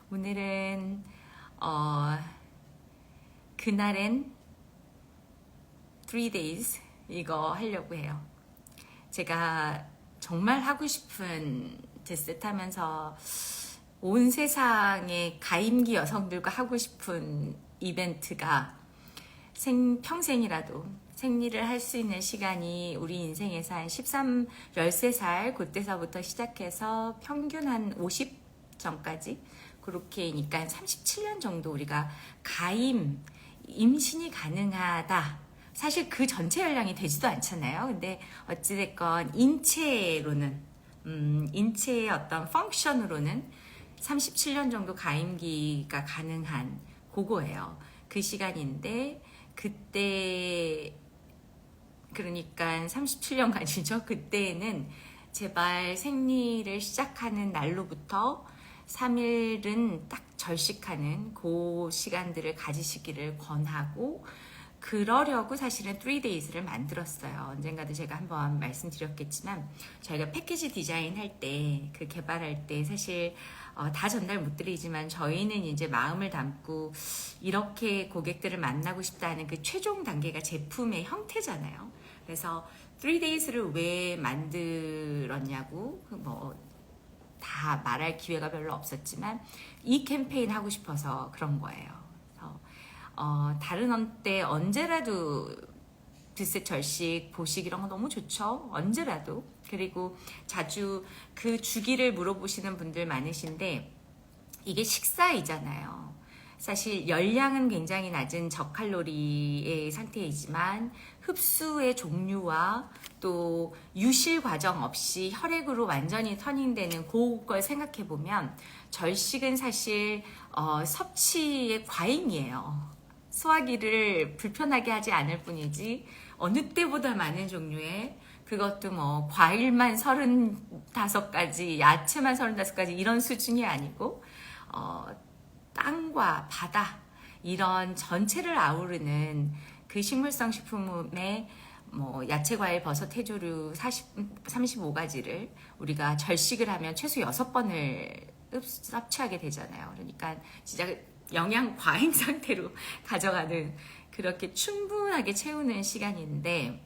오늘은 그날엔 3days 이거 하려고 해요. 제가 정말 하고 싶은 데스타면서 온 세상의 가임기 여성들과 하고 싶은 이벤트가 평생이라도 생리를 할 수 있는 시간이 우리 인생에서 한 13살 그때서부터 시작해서 평균 한 50 전까지 그렇게니까 37년 정도 우리가 임신이 가능하다. 사실 그 전체 연령이 되지도 않잖아요. 근데 어찌됐건 인체의 어떤 펑션으로는 37년 정도 가임기가 가능한 그거예요. 그 시간인데 그때 그러니까 37년간이죠. 그때는 제발 생리를 시작하는 날로부터 3일은 딱 절식하는 그 시간들을 가지시기를 권하고 그러려고 사실은 3days를 만들었어요. 언젠가도 제가 한번 말씀드렸겠지만 저희가 패키지 디자인 할 때 그 개발할 때 사실 다 전달 못 드리지만 저희는 이제 마음을 담고 이렇게 고객들을 만나고 싶다는 그 최종 단계가 제품의 형태잖아요. 그래서 3days를 왜 만들었냐고 다 말할 기회가 별로 없었지만 이 캠페인 하고 싶어서 그런 거예요. 그래서 다른 때 언제라도 드셋 절식, 보식 이런 거 너무 좋죠. 언제라도. 그리고 자주 그 주기를 물어보시는 분들 많으신데 이게 식사이잖아요. 사실 열량은 굉장히 낮은 저칼로리의 상태이지만 흡수의 종류와 또 유실 과정 없이 혈액으로 완전히 터닝되는 그걸 생각해 보면 절식은 사실 섭취의 과잉이에요. 소화기를 불편하게 하지 않을 뿐이지 어느 때보다 많은 종류의 그것도 과일만 35가지, 야채만 35가지 이런 수준이 아니고 땅과 바다 이런 전체를 아우르는 그 식물성 식품의 야채, 과일, 버섯, 해조류 35가지를 우리가 절식을 하면 최소 6번을 섭취하게 되잖아요. 그러니까 진짜 영양 과잉 상태로 가져가는 그렇게 충분하게 채우는 시간인데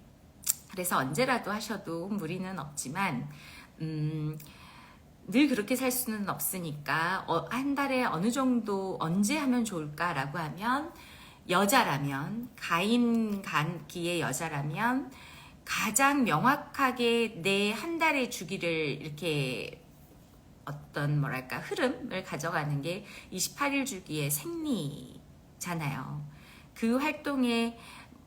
그래서 언제라도 하셔도 무리는 없지만 늘 그렇게 살 수는 없으니까 한 달에 어느 정도 언제 하면 좋을까라고 하면 여자라면 가임기의 여자라면 가장 명확하게 내 한 달의 주기를 이렇게 어떤 흐름을 가져가는 게 28일 주기의 생리잖아요. 그 활동의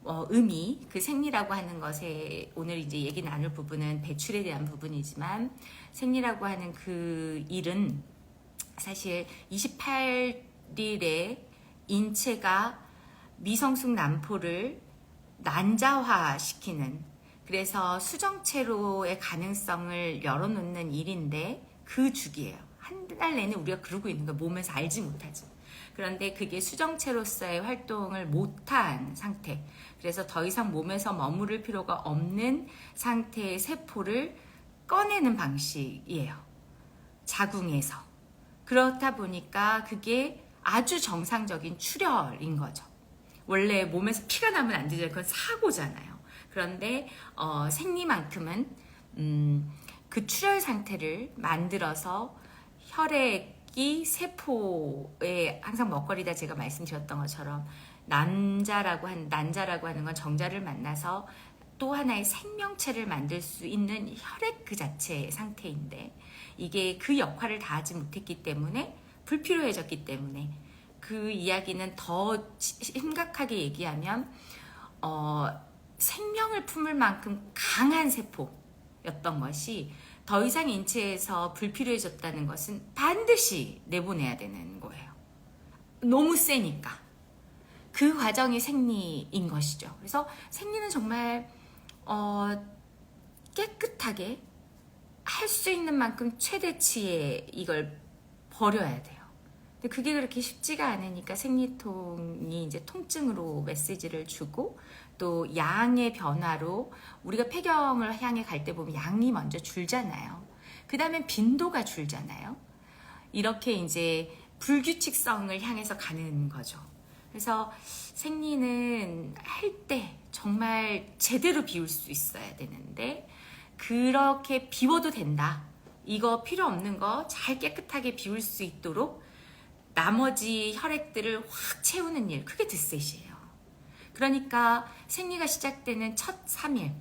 의미, 그 생리라고 하는 것에 오늘 이제 얘기 나눌 부분은 배출에 대한 부분이지만 생리라고 하는 그 일은 사실 28일에 인체가 미성숙 난포를 난자화시키는 그래서 수정체로의 가능성을 열어놓는 일인데 그 주기예요. 한 달 내내 우리가 그러고 있는 거 몸에서 알지 못하죠. 그런데 그게 수정체로서의 활동을 못한 상태. 그래서 더 이상 몸에서 머무를 필요가 없는 상태의 세포를 꺼내는 방식이에요. 자궁에서. 그렇다 보니까 그게 아주 정상적인 출혈인 거죠. 원래 몸에서 피가 나면 안 되죠. 그건 사고잖아요. 그런데 생리만큼은 그 출혈 상태를 만들어서 혈액이 세포에 항상 먹거리다 제가 말씀드렸던 것처럼 난자라고 하는 건 정자를 만나서 또 하나의 생명체를 만들 수 있는 혈액 그 자체의 상태인데 이게 그 역할을 다하지 못했기 때문에 불필요해졌기 때문에 그 이야기는 더 심각하게 얘기하면 생명을 품을 만큼 강한 세포였던 것이 더 이상 인체에서 불필요해졌다는 것은 반드시 내보내야 되는 거예요. 너무 세니까. 그 과정이 생리인 것이죠. 그래서 생리는 정말 깨끗하게 할 수 있는 만큼 최대치의 이걸 버려야 돼요. 근데 그게 그렇게 쉽지가 않으니까 생리통이 이제 통증으로 메시지를 주고 또 양의 변화로 우리가 폐경을 향해 갈 때 보면 양이 먼저 줄잖아요. 그 다음에 빈도가 줄잖아요. 이렇게 이제 불규칙성을 향해서 가는 거죠. 그래서 생리는 할 때 정말 제대로 비울 수 있어야 되는데 그렇게 비워도 된다. 이거 필요 없는 거 잘 깨끗하게 비울 수 있도록 나머지 혈액들을 확 채우는 일, 그게 득셋이에요. 그러니까 생리가 시작되는 첫 3일,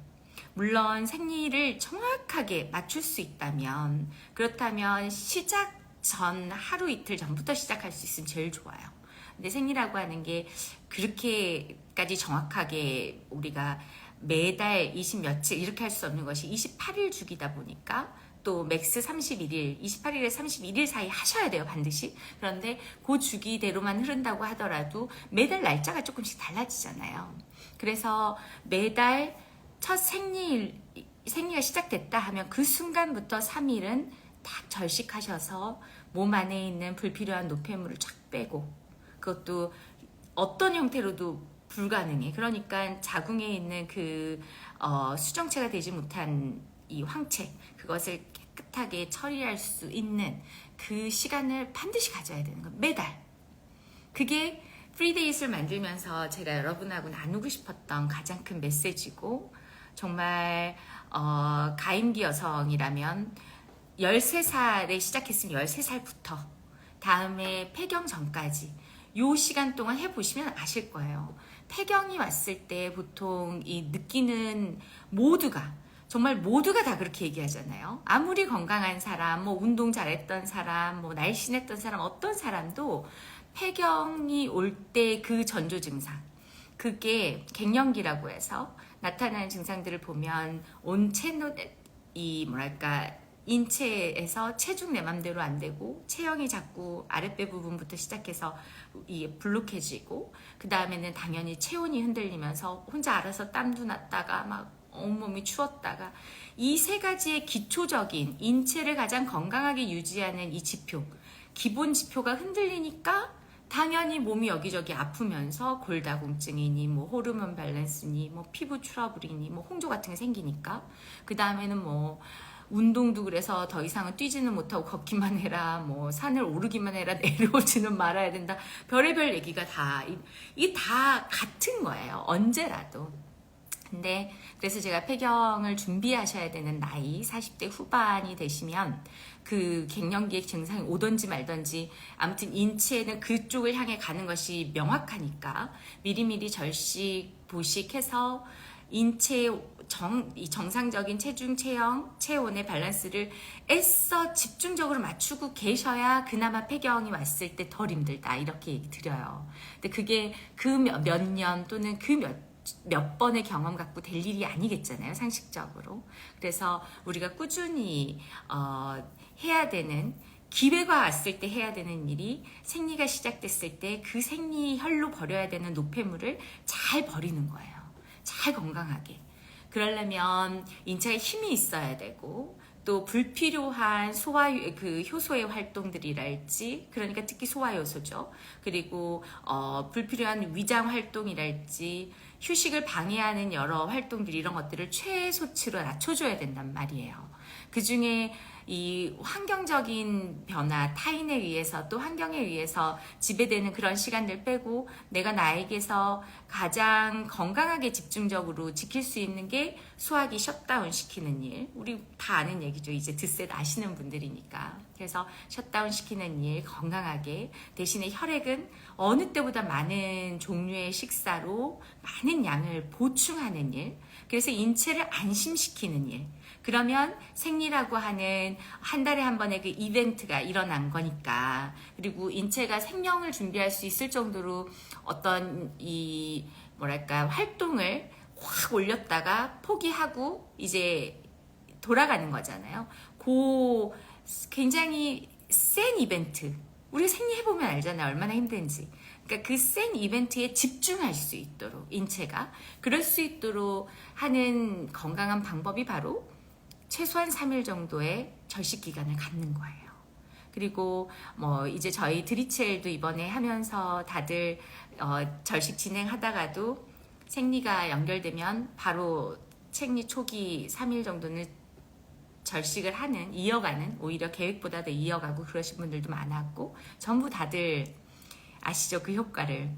물론 생리를 정확하게 맞출 수 있다면, 그렇다면 시작 전 하루 이틀 전부터 시작할 수 있으면 제일 좋아요. 근데 생리라고 하는 게 그렇게까지 정확하게 우리가 매달 20 며칠 이렇게 할 수 없는 것이 28일 주기다 보니까 또 맥스 31일, 28일에 31일 사이 하셔야 돼요, 반드시. 그런데 그 주기대로만 흐른다고 하더라도 매달 날짜가 조금씩 달라지잖아요. 그래서 매달 첫 생리가 시작됐다 하면 그 순간부터 3일은 딱 절식하셔서 몸 안에 있는 불필요한 노폐물을 쫙 빼고, 그것도 어떤 형태로도 불가능해. 그러니까 자궁에 있는 수정체가 되지 못한 이 황체, 그것을 깨끗하게 처리할 수 있는 그 시간을 반드시 가져야 되는 거예요. 매달. 그게 프리데이스를 만들면서 제가 여러분하고 나누고 싶었던 가장 큰 메시지고, 정말 가임기 여성이라면 13살에 시작했으면 13살부터 다음에 폐경 전까지 요 시간 동안 해보시면 아실 거예요. 폐경이 왔을 때 보통 이 느끼는 정말 모두가 다 그렇게 얘기하잖아요. 아무리 건강한 사람, 뭐 운동 잘했던 사람, 뭐 날씬했던 사람, 어떤 사람도 폐경이 올 때 그 전조 증상, 그게 갱년기라고 해서 나타나는 증상들을 보면 인체에서 체중 내 맘대로 안 되고 체형이 자꾸 아랫배 부분부터 시작해서 이게 블록해지고, 그 다음에는 당연히 체온이 흔들리면서 혼자 알아서 땀도 났다가 막 온몸이 추웠다가, 이 세 가지의 기초적인 인체를 가장 건강하게 유지하는 이 지표, 기본 지표가 흔들리니까 당연히 몸이 여기저기 아프면서 골다공증이니 뭐 호르몬 밸런스니 뭐 피부 트러블이니 뭐 홍조 같은 게 생기니까, 그 다음에는 뭐 운동도 그래서 더 이상은 뛰지는 못하고 걷기만 해라, 뭐 산을 오르기만 해라, 내려오지는 말아야 된다, 별의별 얘기가 이게 다 같은 거예요, 언제라도. 근데 그래서 제가 폐경을 준비하셔야 되는 나이 40대 후반이 되시면 그 갱년기의 증상이 오던지 말던지 아무튼 인체는 그쪽을 향해 가는 것이 명확하니까 미리미리 절식, 보식해서 인체의 정상적인 체중, 체형, 체온의 밸런스를 애써 집중적으로 맞추고 계셔야 그나마 폐경이 왔을 때 덜 힘들다, 이렇게 얘기 드려요. 근데 그게 그 몇 년 또는 몇 번의 경험 갖고 될 일이 아니겠잖아요, 상식적으로. 그래서 우리가 꾸준히 해야 되는, 기회가 왔을 때 해야 되는 일이, 생리가 시작됐을 때 그 생리혈로 버려야 되는 노폐물을 잘 버리는 거예요. 잘 건강하게. 그러려면 인체에 힘이 있어야 되고, 또 불필요한 효소의 활동들이랄지, 그러니까 특히 소화효소죠. 그리고 불필요한 위장 활동이랄지, 휴식을 방해하는 여러 활동들, 이런 것들을 최소치로 낮춰줘야 된단 말이에요. 그 중에 이 환경적인 변화, 타인에 의해서 또 환경에 의해서 지배되는 그런 시간들 빼고 내가 나에게서 가장 건강하게 집중적으로 지킬 수 있는 게 소화기 셧다운 시키는 일. 우리 다 아는 얘기죠. 이제 드셋 아시는 분들이니까. 그래서 셧다운 시키는 일, 건강하게. 대신에 혈액은 어느 때보다 많은 종류의 식사로 많은 양을 보충하는 일. 그래서 인체를 안심시키는 일. 그러면 생리라고 하는 한 달에 한 번의 그 이벤트가 일어난 거니까, 그리고 인체가 생명을 준비할 수 있을 정도로 어떤 활동을 확 올렸다가 포기하고 이제 돌아가는 거잖아요. 굉장히 센 이벤트, 우리가 생리해보면 알잖아요, 얼마나 힘든지. 그러니까 그 센 이벤트에 집중할 수 있도록, 인체가 그럴 수 있도록 하는 건강한 방법이 바로 최소한 3일 정도의 절식 기간을 갖는 거예요. 그리고 이제 저희 드리첼도 이번에 하면서 다들 절식 진행하다가도 생리가 연결되면 바로 생리 초기 3일 정도는 절식을 하는, 이어가는, 오히려 계획보다도 이어가고 그러신 분들도 많았고, 전부 다들 아시죠? 그 효과를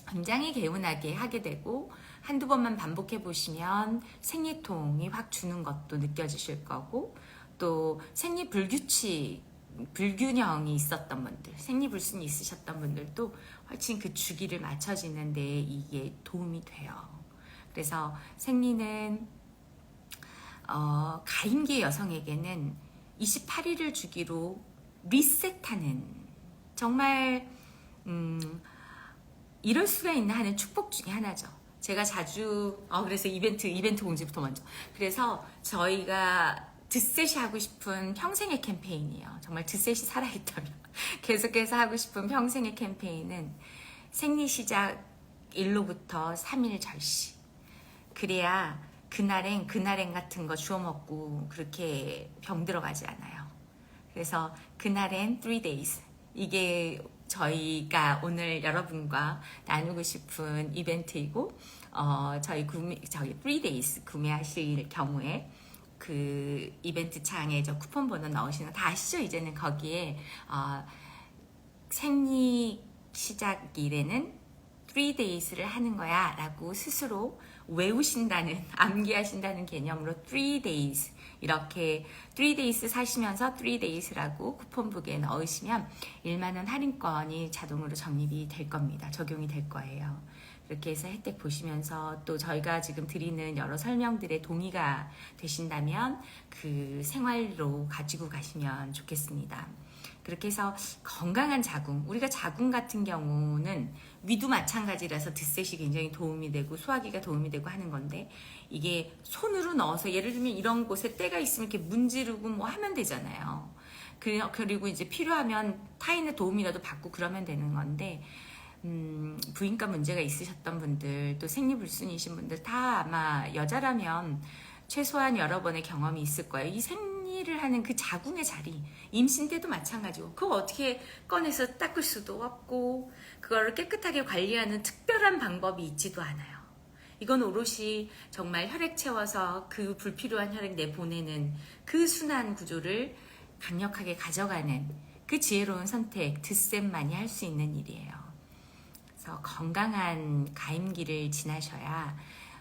굉장히 개운하게 하게 되고, 한두 번만 반복해 보시면 생리통이 확 주는 것도 느껴지실 거고, 또 불균형이 있었던 분들, 생리불순이 있으셨던 분들도 훨씬 그 주기를 맞춰지는 데 이게 도움이 돼요. 그래서 생리는 가임기 여성에게는 28일을 주기로 리셋하는, 정말 이럴 수가 있나 하는 축복 중에 하나죠. 제가 자주 그래서 이벤트 공지부터 먼저. 그래서 저희가 드셋이 하고 싶은 평생의 캠페인이에요. 정말 드셋이 살아있다면 계속해서 하고 싶은 평생의 캠페인은 생리 시작 일로부터 3일 절식. 그래야 그날엔 같은 거 주워 먹고 그렇게 병들어가지 않아요. 그래서 그날엔 3 days. 이게 저희가 오늘 여러분과 나누고 싶은 이벤트이고, 저희 3 days 구매하실 경우에 그 이벤트 창에 저 쿠폰 번호 넣으시는 거 다 아시죠? 이제는 거기에 생리 시작일에는 3 days를 하는 거야 라고 스스로 외우신다는, 암기하신다는 개념으로 3 days, 이렇게 3 days 사시면서 3 days라고 쿠폰북에 넣으시면 1만원 할인권이 자동으로 적립이 될 겁니다. 적용이 될 거예요. 그렇게 해서 혜택 보시면서 또 저희가 지금 드리는 여러 설명들에 동의가 되신다면 그 생활로 가지고 가시면 좋겠습니다. 그렇게 해서 건강한 자궁, 우리가 자궁 같은 경우는 위도 마찬가지라서 드셋이 굉장히 도움이 되고 소화기가 도움이 되고 하는 건데, 이게 손으로 넣어서 예를 들면 이런 곳에 때가 있으면 이렇게 문지르고 뭐 하면 되잖아요. 그리고 이제 필요하면 타인의 도움이라도 받고 그러면 되는 건데, 부인과 문제가 있으셨던 분들, 또 생리불순이신 분들 다 아마 여자라면 최소한 여러 번의 경험이 있을 거예요. 이 생리를 하는 그 자궁의 자리, 임신 때도 마찬가지고, 그거 어떻게 꺼내서 닦을 수도 없고, 그거를 깨끗하게 관리하는 특별한 방법이 있지도 않아요. 이건 오롯이 정말 혈액 채워서 그 불필요한 혈액 내보내는 그 순환 구조를 강력하게 가져가는 그 지혜로운 선택, 드셋만이 할 수 있는 일이에요. 그래서 건강한 가임기를 지나셔야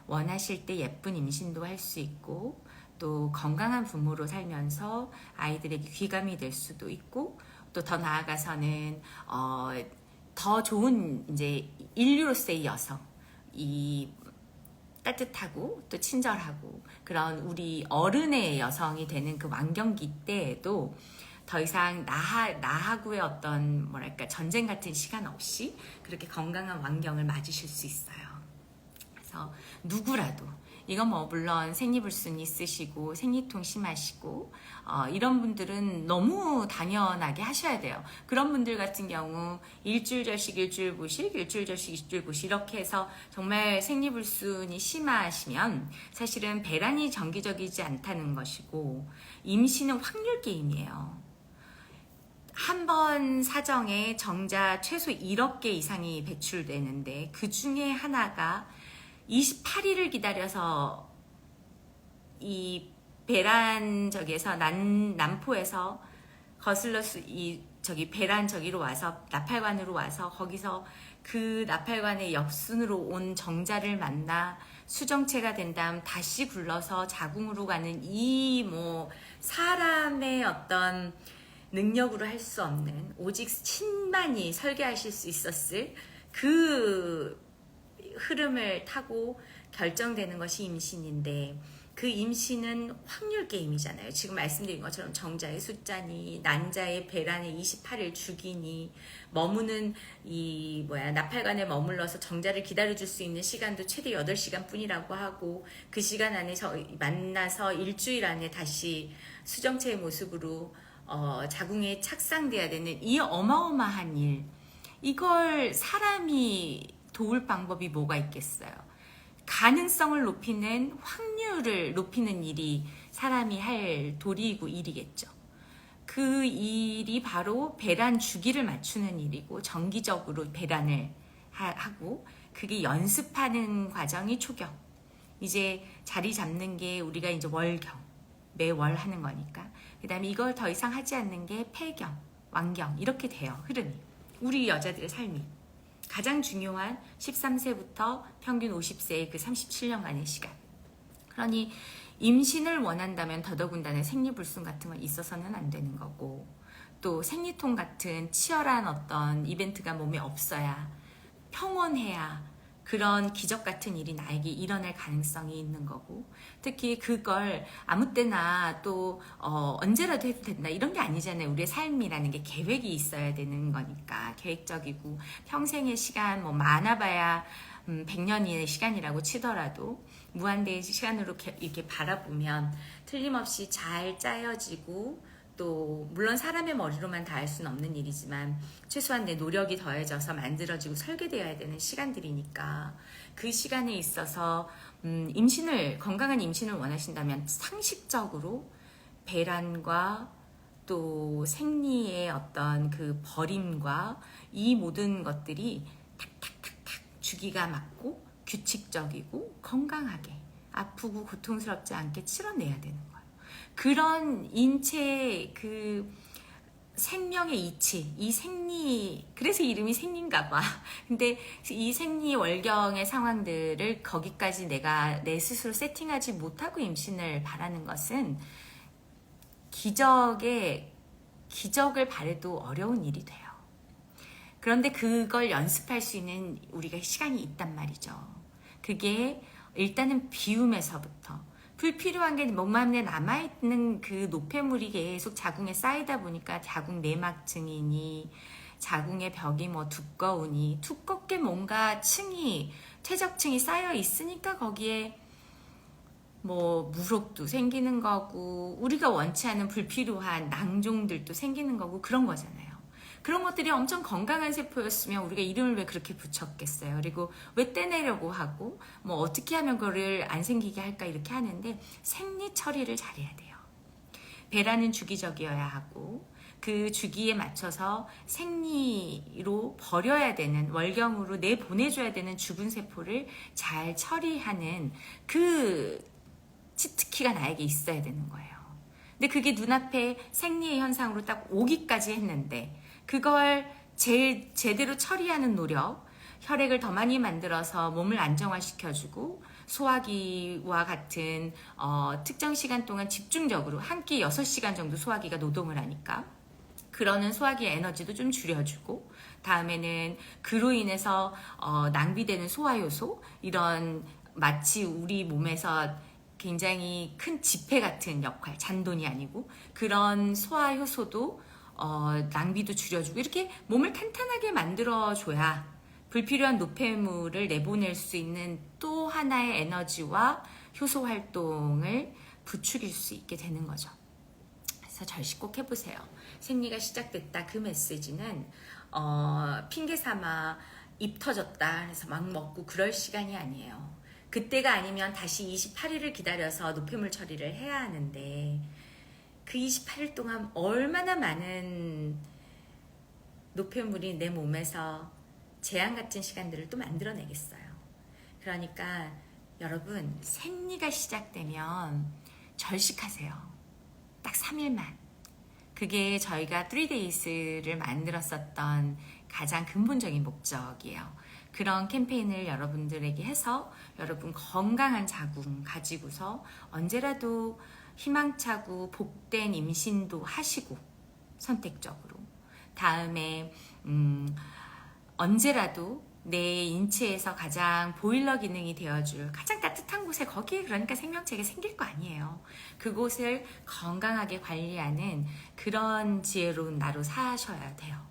원하실 때 예쁜 임신도 할 수 있고, 또 건강한 부모로 살면서 아이들에게 귀감이 될 수도 있고, 또 더 나아가서는 더 좋은 이제 인류로서의 여성, 이 따뜻하고 또 친절하고 그런 우리 어른의 여성이 되는 그 완경기 때에도 더 이상 나하고의 어떤 뭐랄까 전쟁 같은 시간 없이 그렇게 건강한 완경을 맞으실 수 있어요. 그래서 누구라도, 이건 뭐 물론 생리불순 있으시고 생리통 심하시고 이런 분들은 너무 당연하게 하셔야 돼요. 그런 분들 같은 경우 일주일 절식 일주일 부식, 일주일 절식 일주일 부식, 이렇게 해서 정말 생리불순이 심하시면 사실은 배란이 정기적이지 않다는 것이고, 임신은 확률 게임이에요. 한 번 사정에 정자 최소 1억 개 이상이 배출되는데, 그 중에 하나가 28일을 기다려서 이 배란 저기에서 난포에서 거슬러서 배란 저기로 와서 나팔관으로 와서 거기서 그 나팔관의 역순으로 온 정자를 만나 수정체가 된 다음 다시 굴러서 자궁으로 가는 이 뭐 사람의 어떤 능력으로 할 수 없는, 오직 신만이 설계하실 수 있었을 그 흐름을 타고 결정되는 것이 임신인데, 그 임신은 확률 게임이잖아요. 지금 말씀드린 것처럼 정자의 숫자니, 난자의 배란의 28일 주기니, 머무는 나팔관에 머물러서 정자를 기다려줄 수 있는 시간도 최대 8시간 뿐이라고 하고, 그 시간 안에 만나서 일주일 안에 다시 수정체의 모습으로 자궁에 착상돼야 되는 이 어마어마한 일, 이걸 사람이 도울 방법이 뭐가 있겠어요? 가능성을 높이는, 확률을 높이는 일이 사람이 할 도리이고 일이겠죠. 그 일이 바로 배란 주기를 맞추는 일이고, 정기적으로 배란을 하고, 그게 연습하는 과정이 초경, 이제 자리 잡는 게 우리가 이제 월경, 매월 하는 거니까. 그 다음에 이걸 더 이상 하지 않는 게 폐경, 완경 이렇게 돼요. 흐름이. 우리 여자들의 삶이. 가장 중요한 13세부터 평균 50세의 그 37년간의 시간. 그러니 임신을 원한다면 더더군다나 생리불순 같은 건 있어서는 안 되는 거고, 또 생리통 같은 치열한 어떤 이벤트가 몸에 없어야, 평온해야 그런 기적 같은 일이 나에게 일어날 가능성이 있는 거고, 특히 그걸 아무 때나 또 언제라도 해도 된다 이런 게 아니잖아요. 우리의 삶이라는 게 계획이 있어야 되는 거니까, 계획적이고 평생의 시간 뭐 많아봐야 100년의 시간이라고 치더라도 무한대의 시간으로 이렇게 바라보면 틀림없이 잘 짜여지고, 또 물론 사람의 머리로만 다 할 수는 없는 일이지만 최소한 내 노력이 더해져서 만들어지고 설계되어야 되는 시간들이니까, 그 시간에 있어서 건강한 임신을 원하신다면 상식적으로 배란과 또 생리의 어떤 그 버림과 이 모든 것들이 탁탁탁탁 주기가 맞고 규칙적이고 건강하게, 아프고 고통스럽지 않게 치러내야 되는 거예요. 그런 인체의 그 생명의 이치, 이 생리, 그래서 이름이 생리인가 봐. 근데 이 생리 월경의 상황들을 거기까지 내가 내 스스로 세팅하지 못하고 임신을 바라는 것은 기적을 바래도 어려운 일이 돼요. 그런데 그걸 연습할 수 있는 우리가 시간이 있단 말이죠. 그게 일단은 비움에서부터, 불필요한 게 몸 안에 남아있는 그 노폐물이 계속 자궁에 쌓이다 보니까 자궁 내막 증이니 자궁의 벽이 뭐 두꺼우니, 두껍게 뭔가 퇴적층이 쌓여 있으니까 거기에 뭐 무록도 생기는 거고, 우리가 원치 않은 불필요한 낭종들도 생기는 거고, 그런 거잖아요. 그런 것들이 엄청 건강한 세포였으면 우리가 이름을 왜 그렇게 붙였겠어요. 그리고 왜 떼내려고 하고 뭐 어떻게 하면 그거를 안 생기게 할까 이렇게 하는데, 생리 처리를 잘해야 돼요. 배란은 주기적이어야 하고, 그 주기에 맞춰서 생리로 버려야 되는, 월경으로 내보내줘야 되는 죽은 세포를 잘 처리하는 그 치트키가 나에게 있어야 되는 거예요. 근데 그게 눈앞에 생리의 현상으로 딱 오기까지 했는데, 그걸 제대로 처리하는 노력, 혈액을 더 많이 만들어서 몸을 안정화시켜주고, 소화기와 같은 특정 시간 동안 집중적으로 한 끼 6시간 정도 소화기가 노동을 하니까 그러는 소화기의 에너지도 좀 줄여주고, 다음에는 그로 인해서 낭비되는 소화효소, 이런 마치 우리 몸에서 굉장히 큰 지폐 같은 역할, 잔돈이 아니고 그런 소화효소도 낭비도 줄여주고, 이렇게 몸을 탄탄하게 만들어줘야 불필요한 노폐물을 내보낼 수 있는 또 하나의 에너지와 효소 활동을 부추길 수 있게 되는 거죠. 그래서 절식 꼭 해보세요. 생리가 시작됐다, 그 메시지는 핑계 삼아 입 터졌다 해서 막 먹고 그럴 시간이 아니에요. 그때가 아니면 다시 28일을 기다려서 노폐물 처리를 해야 하는데, 그 28일 동안 얼마나 많은 노폐물이 내 몸에서 재앙 같은 시간들을 또 만들어내겠어요. 그러니까 여러분, 생리가 시작되면 절식하세요. 딱 3일만. 그게 저희가 3days를 만들었었던 가장 근본적인 목적이에요. 그런 캠페인을 여러분들에게 해서 여러분 건강한 자궁 가지고서 언제라도 희망차고 복된 임신도 하시고, 선택적으로 다음에 언제라도 내 인체에서 가장 보일러 기능이 되어줄 가장 따뜻한 곳에, 거기에 그러니까 생명체가 생길 거 아니에요. 그곳을 건강하게 관리하는 그런 지혜로운 나로 사셔야 돼요.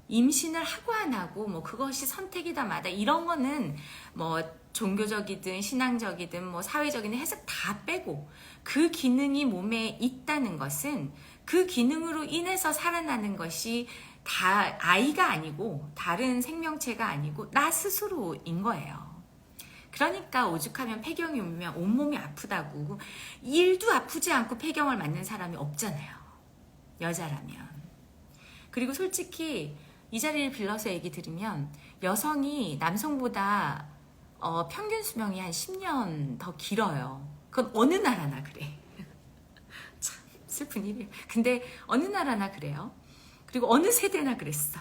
임신을 하고 안 하고 뭐 그것이 선택이다 마다 이런 거는 뭐 종교적이든 신앙적이든 뭐 사회적인 해석 다 빼고, 그 기능이 몸에 있다는 것은 그 기능으로 인해서 살아나는 것이 다 아이가 아니고 다른 생명체가 아니고 나 스스로인 거예요. 그러니까 오죽하면 폐경이 오면 온몸이 아프다고, 일도 아프지 않고 폐경을 맞는 사람이 없잖아요, 여자라면. 그리고 솔직히 이 자리를 빌려서 얘기 드리면, 여성이 남성보다 평균 수명이 한 10년 더 길어요. 그건 어느 나라나 그래. 슬픈 일이에요. 근데 어느 나라나 그래요. 그리고 어느 세대나 그랬어.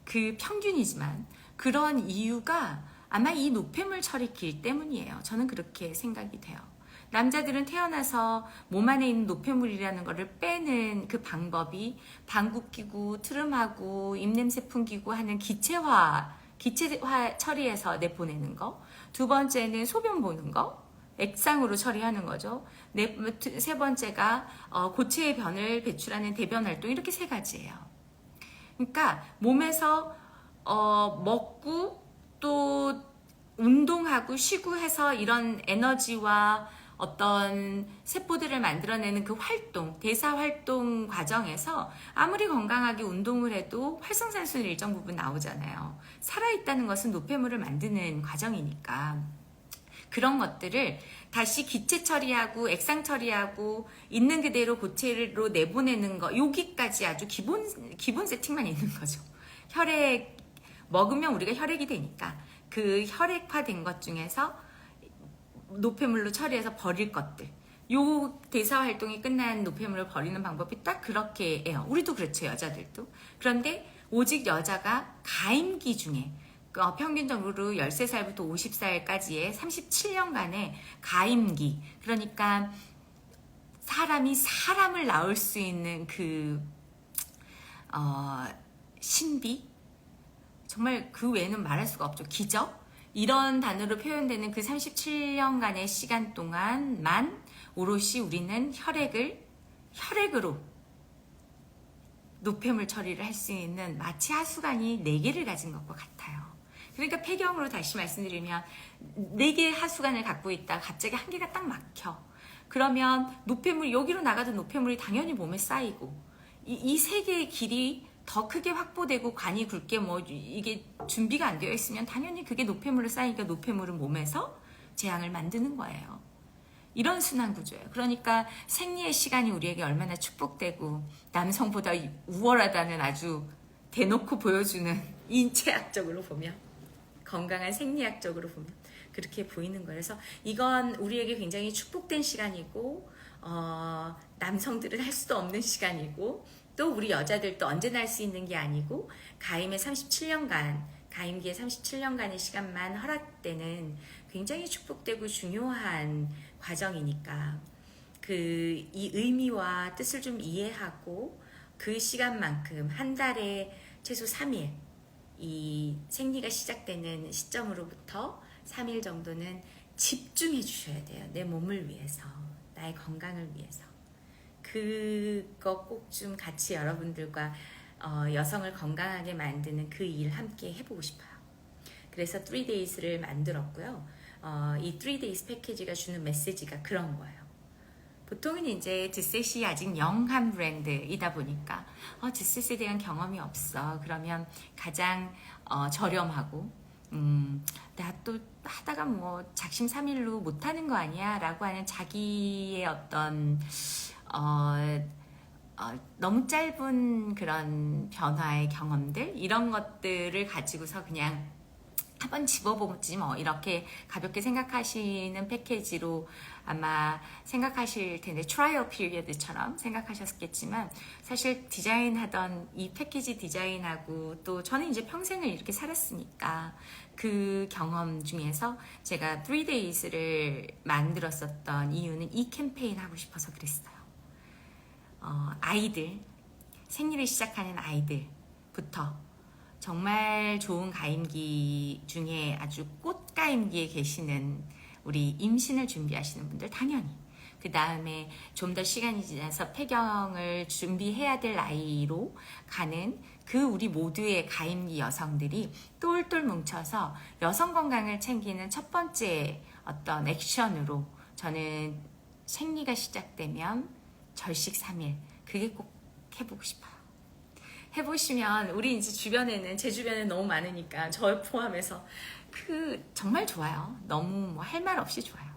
그 평균이지만 그런 이유가 아마 이 노폐물 처리길 때문이에요. 저는 그렇게 생각이 돼요. 남자들은 태어나서 몸 안에 있는 노폐물이라는 거를 빼는 그 방법이 방구 끼고 트름하고 입냄새 풍기고 하는 기체화 처리해서 내보내는 거. 두 번째는 소변 보는 거. 액상으로 처리하는 거죠. 세 번째가 고체의 변을 배출하는 대변 활동. 이렇게 세 가지예요. 그러니까 몸에서 먹고 또 운동하고 쉬고 해서 이런 에너지와 어떤 세포들을 만들어내는 그 활동, 대사 활동 과정에서 아무리 건강하게 운동을 해도 활성산소는 일정 부분 나오잖아요. 살아있다는 것은 노폐물을 만드는 과정이니까 그런 것들을 다시 기체 처리하고 액상 처리하고 있는 그대로 고체로 내보내는 거, 여기까지 아주 기본 세팅만 있는 거죠. 혈액 먹으면 우리가 혈액이 되니까 그 혈액화된 것 중에서 노폐물로 처리해서 버릴 것들, 요 대사 활동이 끝난 노폐물을 버리는 방법이 딱 그렇게 해요. 우리도 그렇죠, 여자들도. 그런데 오직 여자가 가임기 중에 평균적으로 13살부터 50살까지의 37년간의 가임기, 그러니까 사람이 사람을 낳을 수 있는 그 신비, 정말 그 외에는 말할 수가 없죠. 기적? 이런 단어로 표현되는 그 37년간의 시간 동안만 오롯이 우리는 혈액으로 노폐물 처리를 할 수 있는 마치 하수관이 4개를 가진 것과 같아요. 그러니까 폐경으로 다시 말씀드리면 4개의 하수관을 갖고 있다 갑자기 한 개가 딱 막혀. 그러면 노폐물이 여기로 나가던 노폐물이 당연히 몸에 쌓이고 이 3개의 길이 더 크게 확보되고 관이 굵게 이게 준비가 안 되어 있으면 당연히 그게 노폐물로 쌓이니까 노폐물은 몸에서 재앙을 만드는 거예요. 이런 순환 구조예요. 그러니까 생리의 시간이 우리에게 얼마나 축복되고 남성보다 우월하다는 아주 대놓고 보여주는 인체학적으로 보면, 건강한 생리학적으로 보면 그렇게 보이는 거예요. 그래서 이건 우리에게 굉장히 축복된 시간이고 남성들은 할 수도 없는 시간이고 또 우리 여자들도 언제나 할 수 있는 게 아니고 가임기의 37년간의 시간만 허락되는 굉장히 축복되고 중요한 과정이니까 이 의미와 뜻을 좀 이해하고 그 시간만큼 한 달에 최소 3일, 이 생리가 시작되는 시점으로부터 3일 정도는 집중해 주셔야 돼요. 내 몸을 위해서, 나의 건강을 위해서. 그거 꼭 좀 같이 여러분들과 여성을 건강하게 만드는 그 일 함께 해보고 싶어요. 그래서 3days를 만들었고요. 이 3days 패키지가 주는 메시지가 그런 거예요. 보통은 이제 드셋이 아직 영한 브랜드이다 보니까 드셋에 대한 경험이 없어. 그러면 가장 저렴하고 나 또 하다가 뭐 작심삼일로 못하는 거 아니야? 라고 하는 자기의 어떤 너무 짧은 그런 변화의 경험들, 이런 것들을 가지고서 그냥 한번 집어보지 뭐 이렇게 가볍게 생각하시는 패키지로 아마 생각하실 텐데, 트라이얼 피리어드처럼 생각하셨겠지만 사실 디자인하던 이 패키지 디자인하고 또 저는 이제 평생을 이렇게 살았으니까 그 경험 중에서 제가 3days를 만들었었던 이유는 이 캠페인 하고 싶어서 그랬어요. 아이들, 생리를 시작하는 아이들부터 정말 좋은 가임기 중에 아주 꽃가임기에 계시는 우리 임신을 준비하시는 분들, 당연히 그 다음에 좀 더 시간이 지나서 폐경을 준비해야 될 나이로 가는 그 우리 모두의 가임기 여성들이 똘똘 뭉쳐서 여성 건강을 챙기는 첫 번째 어떤 액션으로 저는 생리가 시작되면 절식 3일, 그게 꼭 해보고 싶어요. 해보시면 우리 이제 주변에는, 제 주변에 너무 많으니까 저 포함해서 정말 좋아요. 너무 뭐 할 말 없이 좋아요.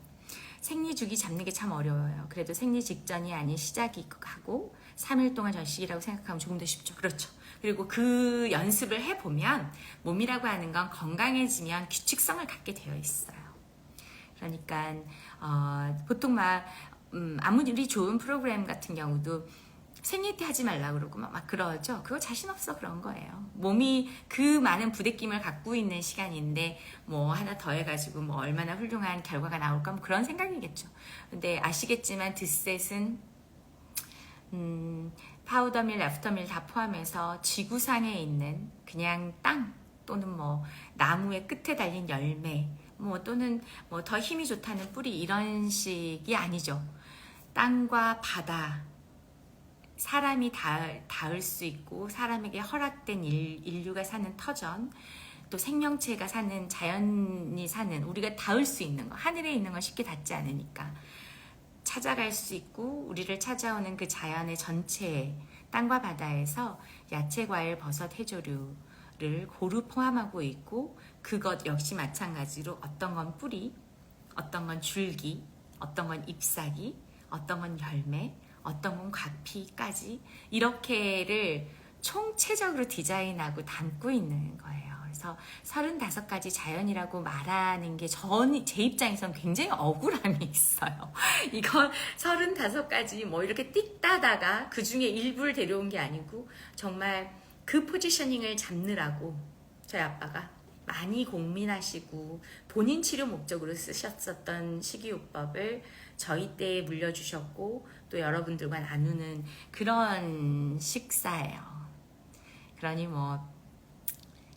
생리 주기 잡는 게 참 어려워요. 그래도 생리 직전이 아닌 시작이고 3일 동안 절식이라고 생각하면 조금 더 쉽죠. 그렇죠. 그리고 그 연습을 해보면 몸이라고 하는 건 건강해지면 규칙성을 갖게 되어 있어요. 그러니까 보통 막 아무리 좋은 프로그램 같은 경우도 생리 때 하지 말라 그러고 막 그러죠. 그거 자신 없어 그런 거예요. 몸이 그 많은 부대낌을 갖고 있는 시간인데 뭐 하나 더 해가지고 뭐 얼마나 훌륭한 결과가 나올까 뭐 그런 생각이겠죠. 근데 아시겠지만 드셋은 파우더밀, 애프터밀 다 포함해서 지구상에 있는 그냥 땅 또는 뭐 나무의 끝에 달린 열매 뭐 또는 뭐 더 힘이 좋다는 뿌리 이런 식이 아니죠. 땅과 바다 사람이 닿을 수 있고 사람에게 허락된 인류가 사는 터전 또 생명체가 사는 자연이 사는 우리가 닿을 수 있는 거 하늘에 있는 건 쉽게 닿지 않으니까 찾아갈 수 있고 우리를 찾아오는 그 자연의 전체 땅과 바다에서 야채, 과일, 버섯, 해조류를 고루 포함하고 있고 그것 역시 마찬가지로 어떤 건 뿌리, 어떤 건 줄기, 어떤 건 잎사귀, 어떤 건 열매, 어떤 건 과피까지 이렇게를 총체적으로 디자인하고 담고 있는 거예요. 그래서 35가지 자연이라고 말하는 게 제 입장에선 굉장히 억울함이 있어요. 이건 35가지 뭐 이렇게 띡 따다가 그 중에 일부를 데려온 게 아니고 정말 그 포지셔닝을 잡느라고 저희 아빠가 많이 고민하시고 본인 치료 목적으로 쓰셨었던 식이요법을 저희 때에 물려주셨고 또 여러분들과 나누는 그런 식사예요. 그러니 뭐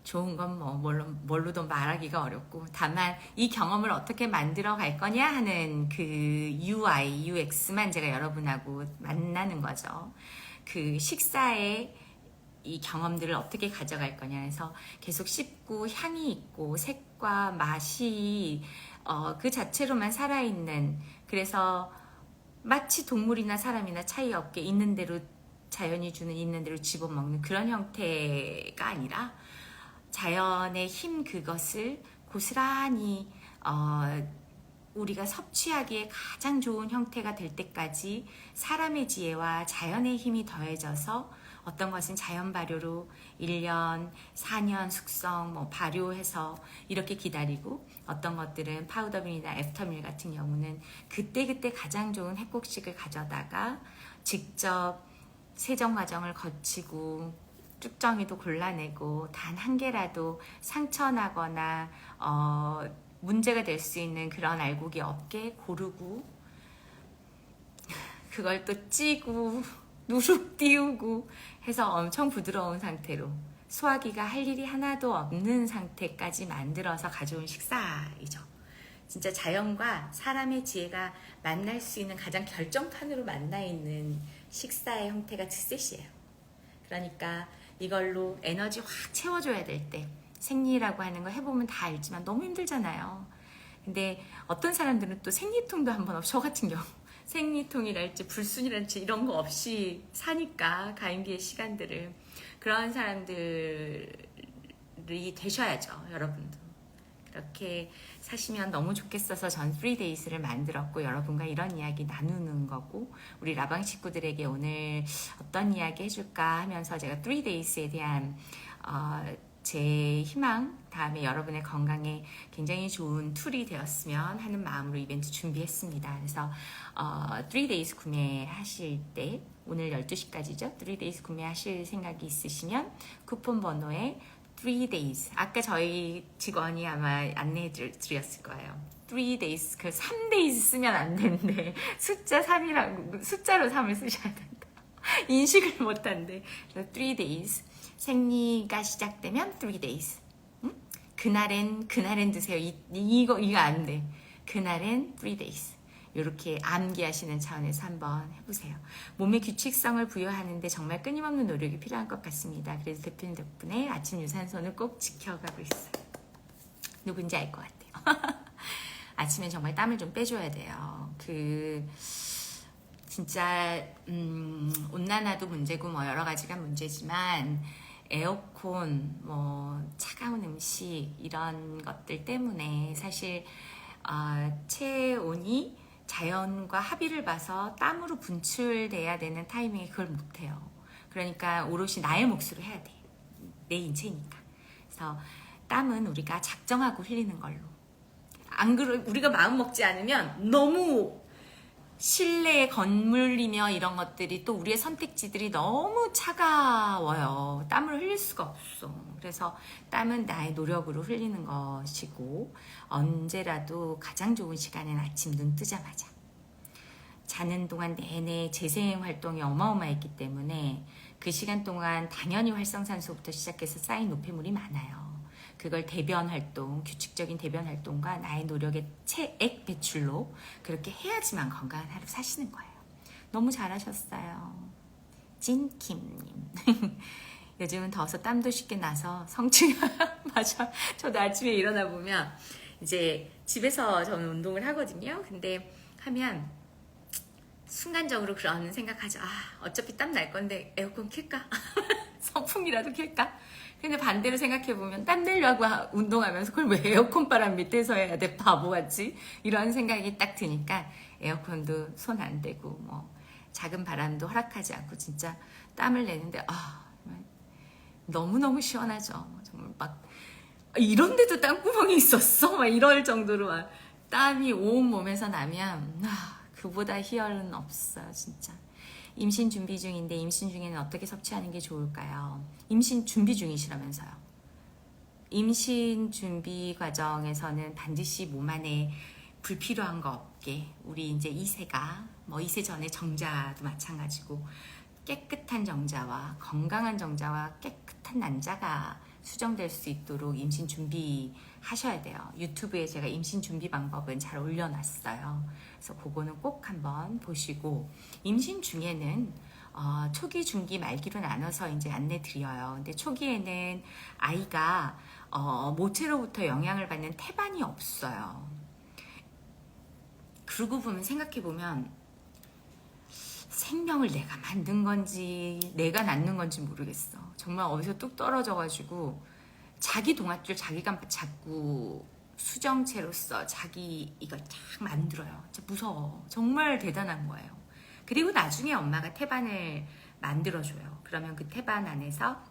좋은 건 뭐 뭘로도 말하기가 어렵고 다만 이 경험을 어떻게 만들어 갈 거냐 하는 그 UI, UX만 제가 여러분하고 만나는 거죠. 그 식사에 이 경험들을 어떻게 가져갈 거냐 해서 계속 씹고 향이 있고 색과 맛이 그 자체로만 살아있는 그래서 마치 동물이나 사람이나 차이 없게 있는 대로 자연이 주는 있는 대로 집어먹는 그런 형태가 아니라 자연의 힘 그것을 고스란히 우리가 섭취하기에 가장 좋은 형태가 될 때까지 사람의 지혜와 자연의 힘이 더해져서 어떤 것은 자연 발효로 1년, 4년 숙성, 뭐 발효해서 이렇게 기다리고 어떤 것들은 파우더밀이나 애프터밀 같은 경우는 그때그때 가장 좋은 핵곡식을 가져다가 직접 세정 과정을 거치고 쭉정이도 골라내고 단 한 개라도 상처나거나 문제가 될 수 있는 그런 알곡이 없게 고르고 그걸 또 찌고 누룩 띄우고 해서 엄청 부드러운 상태로 소화기가 할 일이 하나도 없는 상태까지 만들어서 가져온 식사이죠. 진짜 자연과 사람의 지혜가 만날 수 있는 가장 결정판으로 만나 있는 식사의 형태가 드셋이에요. 그러니까 이걸로 에너지 확 채워줘야 될 때 생리라고 하는 거 해보면 다 알지만 너무 힘들잖아요. 근데 어떤 사람들은 또 생리통도 한번 없이 저 같은 경우 생리통이랄지 불순이랄지 이런 거 없이 사니까 가임기의 시간들을 그런 사람들이 되셔야죠. 여러분도 그렇게 사시면 너무 좋겠어서 전 3days를 만들었고 여러분과 이런 이야기 나누는 거고 우리 라방 식구들에게 오늘 어떤 이야기 해줄까 하면서 제가 3days에 대한 제 희망 다음에 여러분의 건강에 굉장히 좋은 툴이 되었으면 하는 마음으로 이벤트 준비했습니다. 그래서 3days 구매하실 때 오늘 12시까지죠. 3days 구매하실 생각이 있으시면 쿠폰 번호에 3days 아까 저희 직원이 아마 안내해 드렸을 거예요. 3days 그 3days 쓰면 안 되는데 숫자 3이라고 숫자로 3을 쓰셔야 된다. 인식을 못 한대. 그래서 3days 생리가 시작되면 3days 그날엔 드세요. 이거 안 돼. 그날엔 3days 이렇게 암기하시는 차원에서 한번 해보세요. 몸의 규칙성을 부여하는데 정말 끊임없는 노력이 필요한 것 같습니다. 그래서 대표님 덕분에 아침 유산소는 꼭 지켜가고 있어요. 누군지 알 것 같아요. 아침엔 정말 땀을 좀 빼줘야 돼요. 진짜 온난화도 문제고 뭐 여러 가지가 문제지만 에어컨, 뭐 차가운 음식 이런 것들 때문에 사실 체온이 자연과 합의를 봐서 땀으로 분출돼야 되는 타이밍에 그걸 못해요. 그러니까 오롯이 나의 몫으로 해야 돼. 내 인체니까. 그래서 땀은 우리가 작정하고 흘리는 걸로. 안 그러 우리가 마음 먹지 않으면 너무 실내에 건물이며 이런 것들이 또 우리의 선택지들이 너무 차가워요. 땀을 흘릴 수가 없어. 그래서 땀은 나의 노력으로 흘리는 것이고 언제라도 가장 좋은 시간은 아침 눈 뜨자마자. 자는 동안 내내 재생 활동이 어마어마했기 때문에 그 시간 동안 당연히 활성산소부터 시작해서 쌓인 노폐물이 많아요. 그걸 대변 활동, 규칙적인 대변 활동과 나의 노력의 체액 배출로 그렇게 해야지만 건강한 하루 사시는 거예요. 너무 잘하셨어요. 찐킴님. 요즘은 더워서 땀도 쉽게 나서 성취 맞아. 저도 아침에 일어나 보면 이제 집에서 저는 운동을 하거든요. 근데 하면 순간적으로 그런 생각하죠. 어차피 땀 날 건데 에어컨 켤까? 선풍기라도 켤까? 근데 반대로 생각해보면 땀 내려고 운동하면서 그걸 왜 에어컨 바람 밑에서 해야 돼? 바보같이? 이런 생각이 딱 드니까 에어컨도 손 안 대고 뭐 작은 바람도 허락하지 않고 진짜 땀을 내는데 너무너무 시원하죠. 정말 막 이런데도 땀구멍이 있었어? 막 이럴 정도로 막 땀이 온 몸에서 나면 그보다 희열은 없어요, 진짜. 임신 준비 중인데 임신 중에는 어떻게 섭취하는 게 좋을까요? 임신 준비 중이시라면서요. 임신 준비 과정에서는 반드시 몸 안에 불필요한 거 없게 우리 이제 이세가 이세 전에 정자도 마찬가지고 깨끗한 정자와 건강한 정자와 깨끗한 난자가 수정될 수 있도록 임신 준비하셔야 돼요. 유튜브에 제가 임신 준비 방법은 잘 올려놨어요. 그래서 그거는 꼭 한번 보시고 임신 중에는 초기, 중기, 말기로 나눠서 이제 안내 드려요. 근데 초기에는 아이가 모체로부터 영향을 받는 태반이 없어요. 그러고 보면 생각해 보면 생명을 내가 만든 건지 내가 낳는 건지 모르겠어. 정말 어디서 뚝 떨어져가지고 자기 동아줄 자기가 자꾸 수정체로서 자기 이걸 쫙 만들어요. 진짜 무서워. 정말 대단한 거예요. 그리고 나중에 엄마가 태반을 만들어줘요. 그러면 그 태반 안에서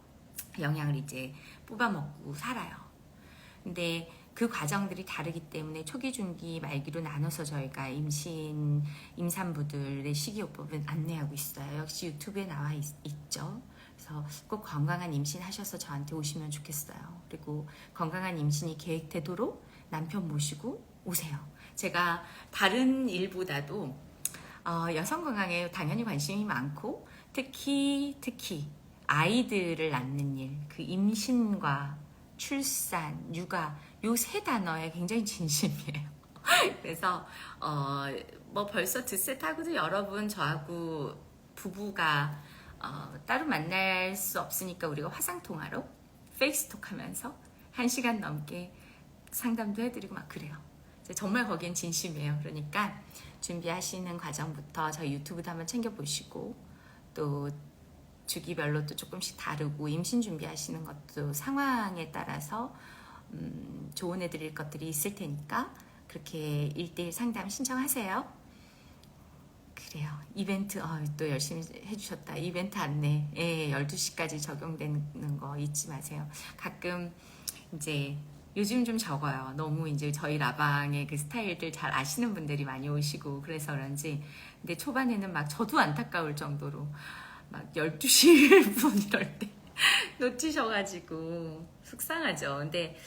영양을 이제 뽑아먹고 살아요. 근데 그 과정들이 다르기 때문에 초기, 중기, 말기로 나눠서 저희가 임산부들의 식이요법은 안내하고 있어요. 역시 유튜브에 나와 있죠. 그래서 꼭 건강한 임신하셔서 저한테 오시면 좋겠어요. 그리고 건강한 임신이 계획되도록 남편 모시고 오세요. 제가 다른 일보다도 여성 건강에 당연히 관심이 많고 특히 아이들을 낳는 일, 그 임신과 출산, 육아 요 세 단어에 굉장히 진심이에요. 그래서 벌써 드셋 하고도 여러분 저하고 부부가 따로 만날 수 없으니까 우리가 화상통화로 페이스톡 하면서 1시간 넘게 상담도 해드리고 막 그래요. 정말 거기엔 진심이에요. 그러니까 준비하시는 과정부터 저희 유튜브도 한번 챙겨보시고 또 주기별로 또 조금씩 다르고 임신 준비하시는 것도 상황에 따라서 조언해 드릴 것들이 있을 테니까 그렇게 1대1 상담 신청하세요. 그래요. 이벤트 또 열심히 해주셨다. 이벤트 안내 12시까지 적용되는 거 잊지 마세요. 가끔 이제 요즘 좀 적어요. 너무 이제 저희 라방의 그 스타일들 잘 아시는 분들이 많이 오시고 그래서 그런지 근데 초반에는 막 저도 안타까울 정도로 막 12시 1분 이럴 때 놓치셔가지고 속상하죠. 근데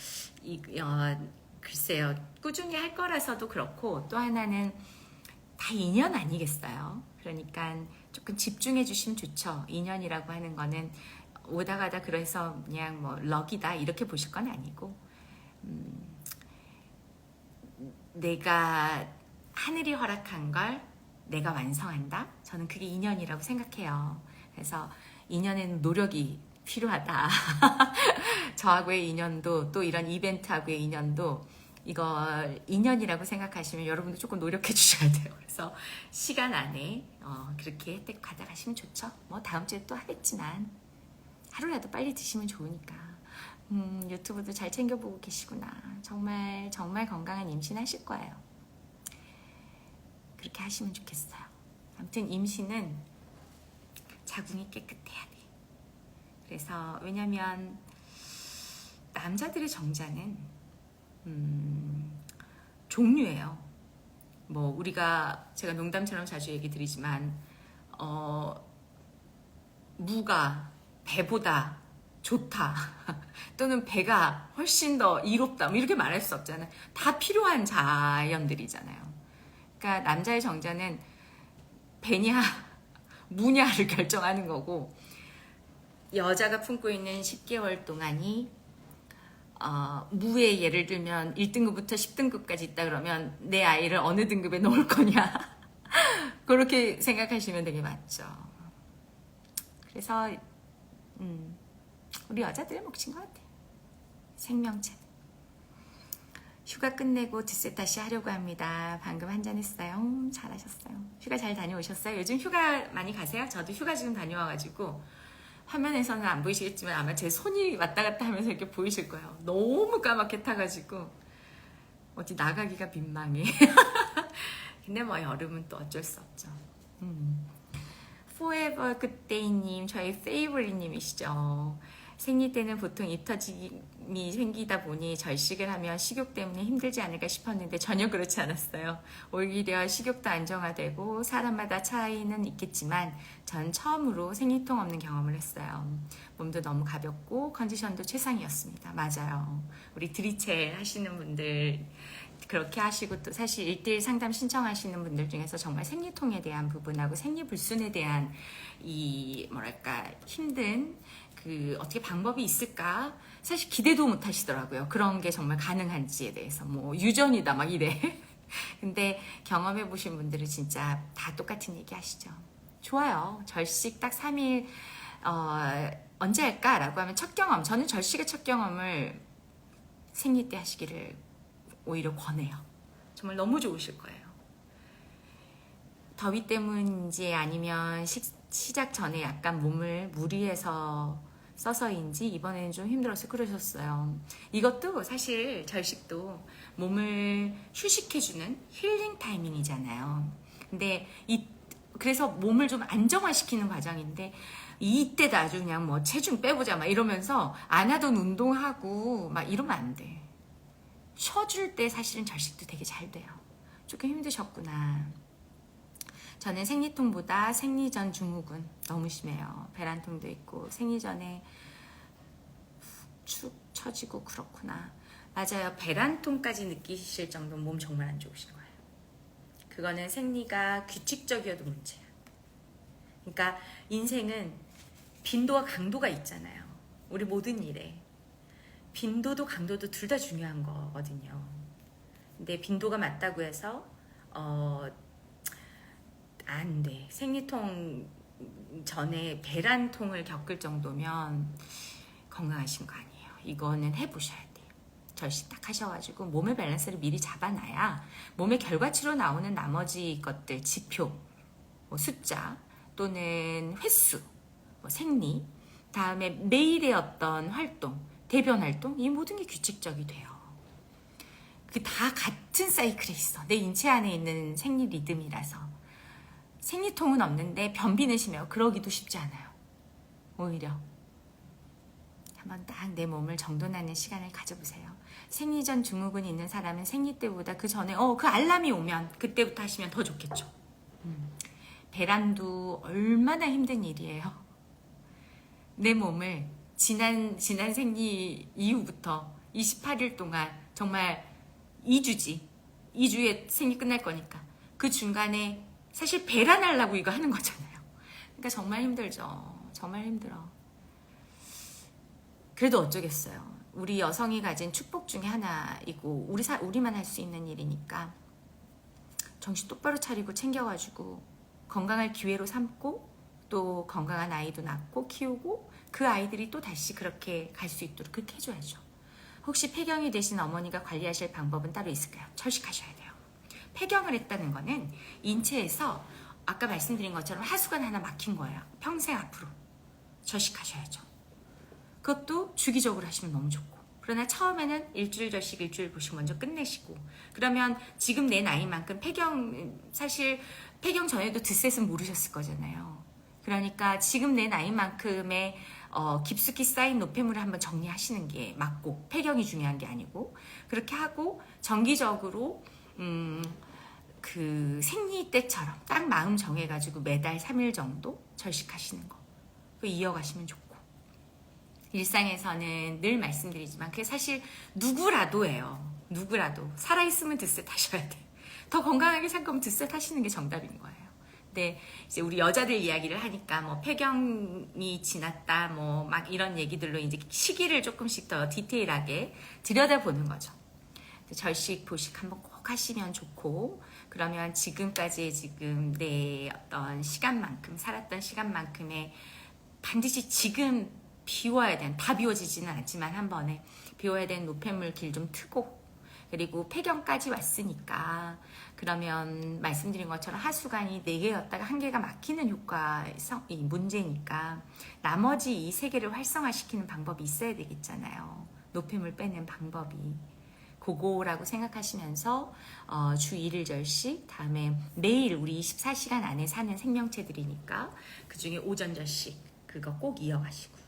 글쎄요. 꾸준히 할 거라서도 그렇고 또 하나는 다 인연 아니겠어요. 그러니까 조금 집중해 주시면 좋죠. 인연이라고 하는 거는 오다 가다 그래서 그냥 럭이다 이렇게 보실 건 아니고 내가 하늘이 허락한 걸 내가 완성한다. 저는 그게 인연이라고 생각해요. 그래서 인연에는 노력이 필요하다. 저하고의 인연도 또 이런 이벤트하고의 인연도 이걸 인연이라고 생각하시면 여러분도 조금 노력해 주셔야 돼요. 그래서 시간 안에 그렇게 혜택 받아가시면 좋죠. 다음 주에 또 하겠지만 하루라도 빨리 드시면 좋으니까. 유튜브도 잘 챙겨보고 계시구나. 정말 정말 건강한 임신 하실 거예요. 그렇게 하시면 좋겠어요. 아무튼 임신은 자궁이 깨끗해야 돼. 그래서 왜냐면 남자들의 정자는 종류예요. 뭐 우리가 제가 농담처럼 자주 얘기 드리지만 무가 배보다 좋다 또는 배가 훨씬 더 이롭다 뭐 이렇게 말할 수 없잖아요. 다 필요한 자연들이잖아요. 그러니까 남자의 정자는 배냐 무냐를 결정하는 거고, 여자가 품고 있는 10개월 동안이 무에 예를 들면 1등급부터 10등급까지 있다 그러면 내 아이를 어느 등급에 넣을 거냐 그렇게 생각하시면 되게 맞죠. 그래서 우리 여자들의 몫인 것 같아요. 생명체. 휴가 끝내고 드세 다시 하려고 합니다. 방금 한잔 했어요. 잘하셨어요. 휴가 잘 다녀오셨어요? 요즘 휴가 많이 가세요? 저도 휴가 지금 다녀와가지고 화면에서는 안 보이시겠지만 아마 제 손이 왔다 갔다 하면서 이렇게 보이실 거예요. 너무 까맣게 타가지고 어디 나가기가 민망해. 근데 뭐 여름은 또 어쩔 수 없죠. Forever 그때이님 저희 페이보릿님이시죠. 생리 때는 보통 이 터짐이 생기다 보니 절식을 하면 식욕 때문에 힘들지 않을까 싶었는데 전혀 그렇지 않았어요. 오히려 식욕도 안정화되고 사람마다 차이는 있겠지만 전 처음으로 생리통 없는 경험을 했어요. 몸도 너무 가볍고 컨디션도 최상이었습니다. 맞아요. 우리 드리첼 하시는 분들 그렇게 하시고 또 사실 1:1 상담 신청하시는 분들 중에서 정말 생리통에 대한 부분하고 생리불순에 대한 이 뭐랄까 힘든 그 어떻게 방법이 있을까 사실 기대도 못 하시더라고요. 그런 게 정말 가능한지에 대해서 뭐 유전이다 막 이래. 근데 경험해 보신 분들은 진짜 다 똑같은 얘기 하시죠. 좋아요. 절식 딱 3일 언제 할까? 라고 하면 첫 경험, 저는 절식의 첫 경험을 생리 때 하시기를 오히려 권해요. 정말 너무 좋으실 거예요. 더위 때문인지 아니면 시작 전에 약간 몸을 무리해서 써서인지 이번에는 좀 힘들어서 그러셨어요. 이것도 사실 절식도 몸을 휴식해주는 힐링 타이밍이잖아요. 근데 그래서 몸을 좀 안정화시키는 과정인데 이때다 아주 그냥 뭐 체중 빼보자 막 이러면서 안 하던 운동하고 막 이러면 안 돼. 쉬어줄 때 사실은 절식도 되게 잘 돼요. 조금 힘드셨구나. 저는 생리통보다 생리전 증후군 너무 심해요. 배란통도 있고 생리 전에 축 처지고 그렇구나. 맞아요. 배란통까지 느끼실 정도면 몸 정말 안 좋으신 거예요. 그거는 생리가 규칙적이어도 문제야. 그러니까 인생은 빈도와 강도가 있잖아요. 우리 모든 일에. 빈도도 강도도 둘 다 중요한 거거든요. 근데 빈도가 맞다고 해서 안 돼. 생리통 전에 배란통을 겪을 정도면 건강하신 거 아니에요. 이거는 해보셔야 돼요. 절식 딱 하셔가지고 몸의 밸런스를 미리 잡아놔야 몸의 결과치로 나오는 나머지 것들, 지표, 뭐 숫자 또는 횟수, 뭐 생리, 다음에 매일의 어떤 활동, 대변 활동, 이 모든 게 규칙적이 돼요. 그 다 같은 사이클에 있어. 내 인체 안에 있는 생리 리듬이라서. 생리통은 없는데 변비는 심해요. 그러기도 쉽지 않아요. 오히려 한번 딱 내 몸을 정돈하는 시간을 가져보세요. 생리 전 증후군이 있는 사람은 생리 때보다 그 전에 그 알람이 오면 그때부터 하시면 더 좋겠죠. 배란도 얼마나 힘든 일이에요. 내 몸을 지난 생리 이후부터 28일 동안 정말 2주에 생리 끝날 거니까 그 중간에 사실 배란하려고 이거 하는 거잖아요. 그러니까 정말 힘들죠. 정말 힘들어. 그래도 어쩌겠어요. 우리 여성이 가진 축복 중에 하나이고 우리만 할 수 있는 일이니까 정신 똑바로 차리고 챙겨가지고 건강할 기회로 삼고 또 건강한 아이도 낳고 키우고 그 아이들이 또 다시 그렇게 갈 수 있도록 그렇게 해줘야죠. 혹시 폐경이 되신 어머니가 관리하실 방법은 따로 있을까요? 절식하셔야 돼요. 폐경을 했다는 거는 인체에서 아까 말씀드린 것처럼 하수관 하나 막힌 거예요. 평생 앞으로 절식하셔야죠. 그것도 주기적으로 하시면 너무 좋고, 그러나 처음에는 일주일 절식 일주일 보시고 먼저 끝내시고, 그러면 지금 내 나이만큼 사실 폐경 전에도 드셋은 모르셨을 거잖아요. 그러니까 지금 내 나이만큼의 깊숙이 쌓인 노폐물을 한번 정리하시는 게 맞고, 폐경이 중요한 게 아니고 그렇게 하고 정기적으로 그 생리 때처럼 딱 마음 정해가지고 매달 3일 정도 절식하시는 거. 그 이어가시면 좋고. 일상에서는 늘 말씀드리지만 그게 사실 누구라도예요. 누구라도. 살아있으면 드세 타셔야 돼. 더 건강하게 살 거면 드세 타시는 게 정답인 거예요. 근데 이제 우리 여자들 이야기를 하니까 뭐 폐경이 지났다 뭐 막 이런 얘기들로 이제 시기를 조금씩 더 디테일하게 들여다보는 거죠. 절식, 보식 한번 꼭 하시면 좋고, 그러면 지금까지 지금 내 어떤 시간만큼, 살았던 시간만큼의 반드시 지금 비워야 되는, 다 비워지지는 않지만 한 번에 비워야 되는 노폐물 길 좀 트고, 그리고 폐경까지 왔으니까 그러면 말씀드린 것처럼 하수관이 4개였다가 1개가 막히는 효과의 문제니까 나머지 이 3개를 활성화시키는 방법이 있어야 되겠잖아요. 노폐물 빼는 방법이. 그거라고 생각하시면서 주 1일 절식, 다음에 매일 우리 24시간 안에 사는 생명체들이니까 그중에 오전 절식 그거 꼭 이어가시고.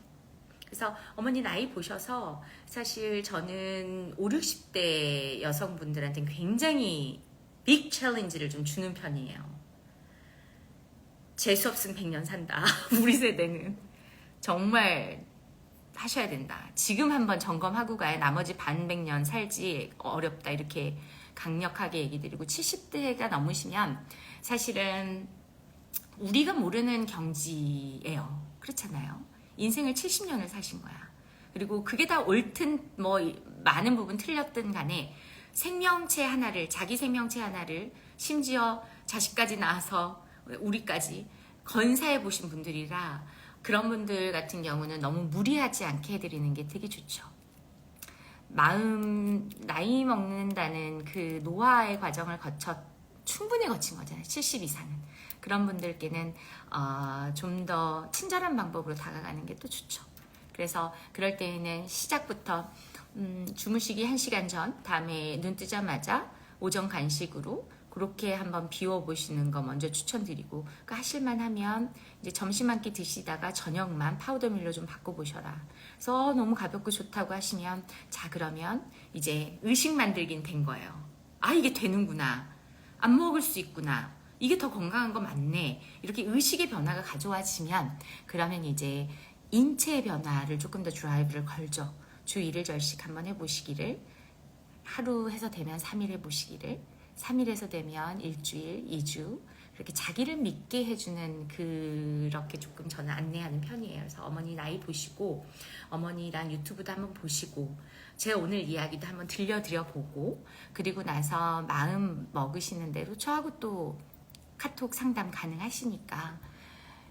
그래서 어머니 나이 보셔서 사실 저는 5, 60대 여성분들한테는 굉장히 빅 챌린지를 좀 주는 편이에요. 재수 없으면 100년 산다. 우리 세대는 정말 하셔야 된다. 지금 한번 점검하고 가야 나머지 반백년 살지 어렵다. 이렇게 강력하게 얘기 드리고 70대가 넘으시면 사실은 우리가 모르는 경지예요. 그렇잖아요. 인생을 70년을 사신 거야. 그리고 그게 다 옳든 뭐 많은 부분 틀렸든 간에 생명체 하나를, 자기 생명체 하나를 심지어 자식까지 낳아서 우리까지 건사해 보신 분들이라 그런 분들 같은 경우는 너무 무리하지 않게 해드리는 게 되게 좋죠. 나이 먹는다는 그 노화의 과정을 충분히 거친 거잖아요. 70 이상은. 그런 분들께는 좀 더 친절한 방법으로 다가가는 게 또 좋죠. 그래서 그럴 때에는 시작부터 주무시기 1시간 전, 다음에 눈 뜨자마자 오전 간식으로 그렇게 한번 비워보시는 거 먼저 추천드리고, 그 하실만 하면 이제 점심 한 끼 드시다가 저녁만 파우더밀로 좀 바꿔보셔라. 그래서 너무 가볍고 좋다고 하시면, 자 그러면 이제 의식 만들긴 된 거예요. 아 이게 되는구나. 안 먹을 수 있구나. 이게 더 건강한 거 맞네. 이렇게 의식의 변화가 가져와지면 그러면 이제 인체의 변화를 조금 더 드라이브를 걸죠. 주 1일 절식 한번 해보시기를, 하루 해서 되면 3일 해보시기를, 3일에서 되면 일주일, 2주 그렇게 자기를 믿게 해주는 그렇게 조금 저는 안내하는 편이에요. 그래서 어머니 나이 보시고 어머니랑 유튜브도 한번 보시고 제 오늘 이야기도 한번 들려드려보고, 그리고 나서 마음 먹으시는 대로 저하고 또 카톡 상담 가능하시니까,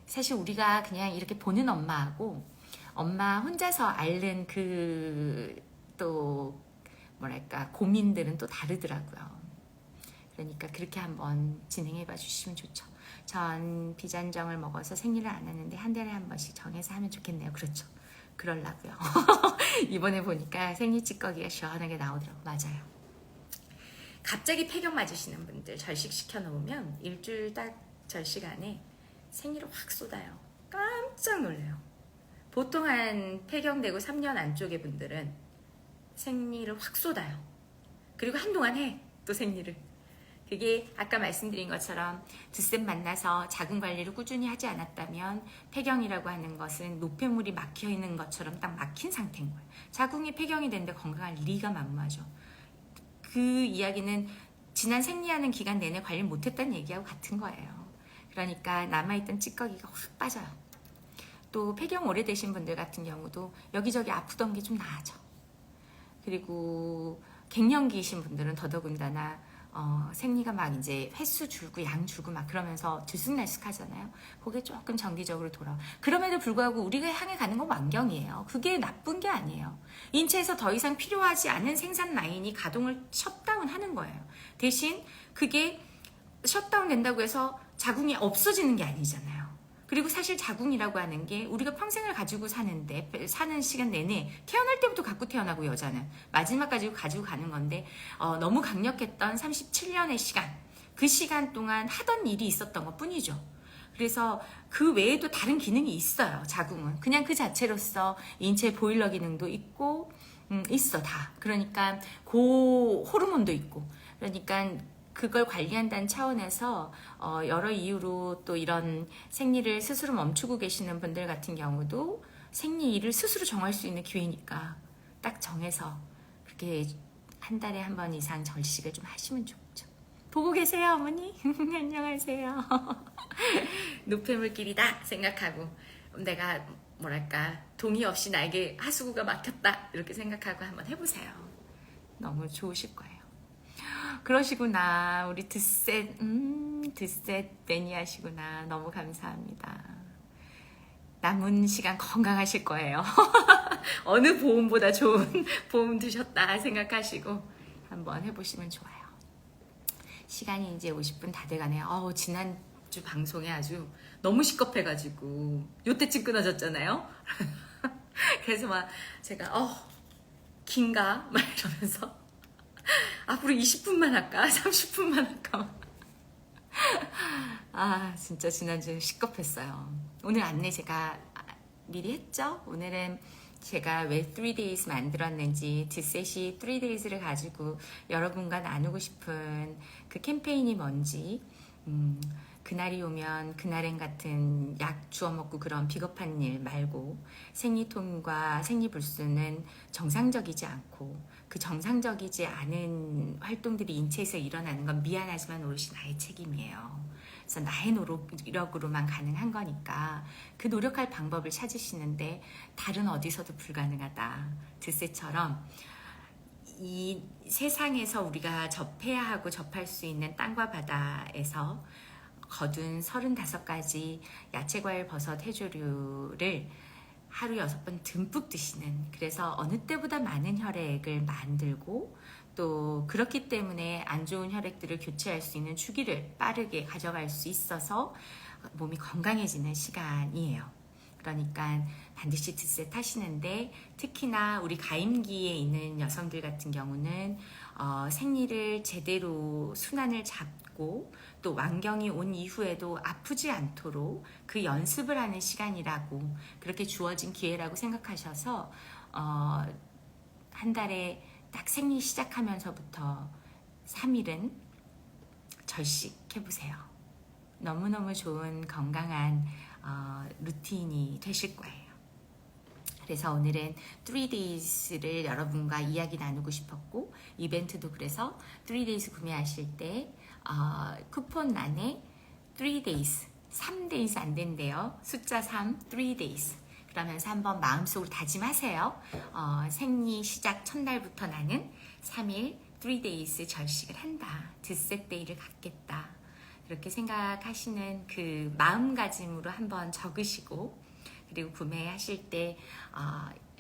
사실 우리가 그냥 이렇게 보는 엄마하고 엄마 혼자서 앓는 그 또 뭐랄까 고민들은 또 다르더라고요. 그러니까 그렇게 한번 진행해 봐 주시면 좋죠. 전 비잔정을 먹어서 생리를 안 하는데 한 달에 한 번씩 정해서 하면 좋겠네요. 그렇죠. 그러려고요. 이번에 보니까 생리 찌꺼기가 시원하게 나오더라고. 맞아요. 갑자기 폐경 맞으시는 분들 절식시켜 놓으면 일주일 딱 절식 안에 생리를 확 쏟아요. 깜짝 놀래요. 보통 한 폐경되고 3년 안쪽의 분들은 생리를 확 쏟아요. 그리고 한동안 해. 또 생리를. 그게 아까 말씀드린 것처럼 두쌤 만나서 자궁 관리를 꾸준히 하지 않았다면 폐경이라고 하는 것은 노폐물이 막혀 있는 것처럼 딱 막힌 상태인 거예요. 자궁이 폐경이 되는데 건강할 리가 만무하죠. 그 이야기는 지난 생리하는 기간 내내 관리 못했다는 얘기하고 같은 거예요. 그러니까 남아있던 찌꺼기가 확 빠져요. 또 폐경 오래되신 분들 같은 경우도 여기저기 아프던 게 좀 나아져. 그리고 갱년기이신 분들은 더더군다나 생리가 막 이제 횟수 줄고 양 줄고 막 그러면서 들쑥날쑥하잖아요. 그게 조금 정기적으로 돌아와. 그럼에도 불구하고 우리가 향해 가는 건 완경이에요. 그게 나쁜 게 아니에요. 인체에서 더 이상 필요하지 않은 생산 라인이 가동을 셧다운 하는 거예요. 대신 그게 셧다운 된다고 해서 자궁이 없어지는 게 아니잖아요. 그리고 사실 자궁이라고 하는 게 우리가 평생을 가지고 사는 시간 내내 태어날 때부터 갖고 태어나고, 여자는 마지막까지 가지고 가는 건데 너무 강력했던 37년의 시간, 그 시간 동안 하던 일이 있었던 것 뿐이죠. 그래서 그 외에도 다른 기능이 있어요. 자궁은 그냥 그 자체로서 인체 보일러 기능도 있고 있어 다. 그러니까 고 호르몬도 있고, 그러니까 그걸 관리한다는 차원에서 여러 이유로 또 이런 생리를 스스로 멈추고 계시는 분들 같은 경우도 생리일을 스스로 정할 수 있는 기회니까 딱 정해서 그렇게 한 달에 한 번 이상 절식을 좀 하시면 좋죠. 보고 계세요, 어머니? 안녕하세요. 노폐물길이다 생각하고 내가 뭐랄까 동의 없이 나에게 하수구가 막혔다 이렇게 생각하고 한번 해보세요. 너무 좋으실 거예요. 그러시구나. 우리 드셋 매니아시구나. 너무 감사합니다. 남은 시간 건강하실 거예요. 어느 보험보다 좋은 보험 드셨다 생각하시고 한번 해보시면 좋아요. 시간이 이제 50분 다 돼가네요. 지난주 방송에 아주 너무 시겁해가지고 요때쯤 끊어졌잖아요. 그래서 막 제가 긴가? 막 이러면서 앞으로 20분만 할까? 30분만 할까? 진짜 지난주 시겁했어요. 오늘 안내 제가 미리 했죠? 오늘은 제가 왜 3days 만들었는지 드셋이 3days를 가지고 여러분과 나누고 싶은 그 캠페인이 뭔지 그날이 오면 그날엔 같은 약 주워 먹고 그런 비겁한 일 말고 생리통과 생리불순은 정상적이지 않고 그 정상적이지 않은 활동들이 인체에서 일어나는 건 미안하지만 오롯이 나의 책임이에요. 그래서 나의 노력으로만 가능한 거니까 그 노력할 방법을 찾으시는데 다른 어디서도 불가능하다. 드셋처럼 이 세상에서 우리가 접해야 하고 접할 수 있는 땅과 바다에서 거둔 35가지 야채, 과일, 버섯, 해조류를 하루 6번 듬뿍 드시는, 그래서 어느 때보다 많은 혈액을 만들고 또 그렇기 때문에 안 좋은 혈액들을 교체할 수 있는 주기를 빠르게 가져갈 수 있어서 몸이 건강해지는 시간이에요. 그러니까 반드시 드셋 하시는데 특히나 우리 가임기에 있는 여성들 같은 경우는 생리를 제대로 순환을 잡고 또 완경이 온 이후에도 아프지 않도록 그 연습을 하는 시간이라고 그렇게 주어진 기회라고 생각하셔서 한 달에 딱 생리 시작하면서부터 3일은 절식해보세요. 너무너무 좋은 건강한 루틴이 되실 거예요. 그래서 오늘은 3days를 여러분과 이야기 나누고 싶었고 이벤트도 그래서 3days 구매하실 때 쿠폰란에 3days, 3days 안 된대요. 숫자 3, 3days. 그러면서 한번 마음속으로 다짐하세요. 생리 시작 첫날부터 나는 3일 3days 절식을 한다. 드셋데이를 갖겠다. 그렇게 생각하시는 그 마음가짐으로 한번 적으시고 그리고 구매하실 때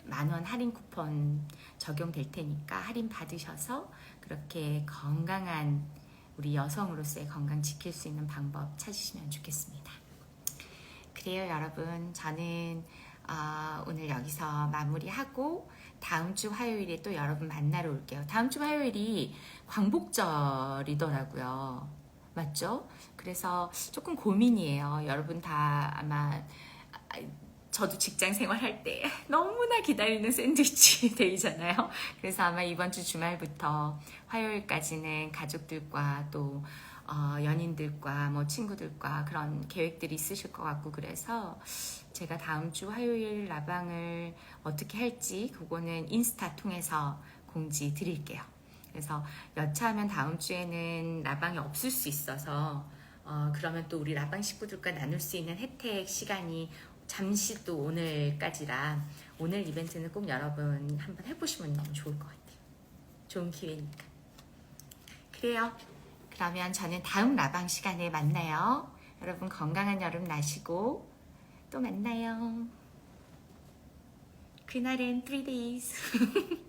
10,000원 할인 쿠폰 적용될 테니까 할인 받으셔서 그렇게 건강한 우리 여성으로서의 건강 지킬 수 있는 방법 찾으시면 좋겠습니다. 그래요 여러분, 저는 오늘 여기서 마무리하고 다음 주 화요일에 또 여러분 만나러 올게요. 다음 주 화요일이 광복절이더라고요. 맞죠? 그래서 조금 고민이에요. 여러분 다 아마 저도 직장 생활할 때 너무나 기다리는 샌드위치 데이잖아요. 그래서 아마 이번 주 주말부터 화요일까지는 가족들과 또 연인들과 뭐 친구들과 그런 계획들이 있으실 것 같고 그래서 제가 다음 주 화요일 라방을 어떻게 할지 그거는 인스타 통해서 공지 드릴게요. 그래서 여차하면 다음 주에는 라방이 없을 수 있어서 그러면 또 우리 라방 식구들과 나눌 수 있는 혜택 시간이 잠시 또 오늘까지라 오늘 이벤트는 꼭 여러분 한번 해보시면 너무 좋을 것 같아요. 좋은 기회니까. 그래요. 그러면 저는 다음 라방 시간에 만나요. 여러분 건강한 여름 나시고 또 만나요. 그날은 3days.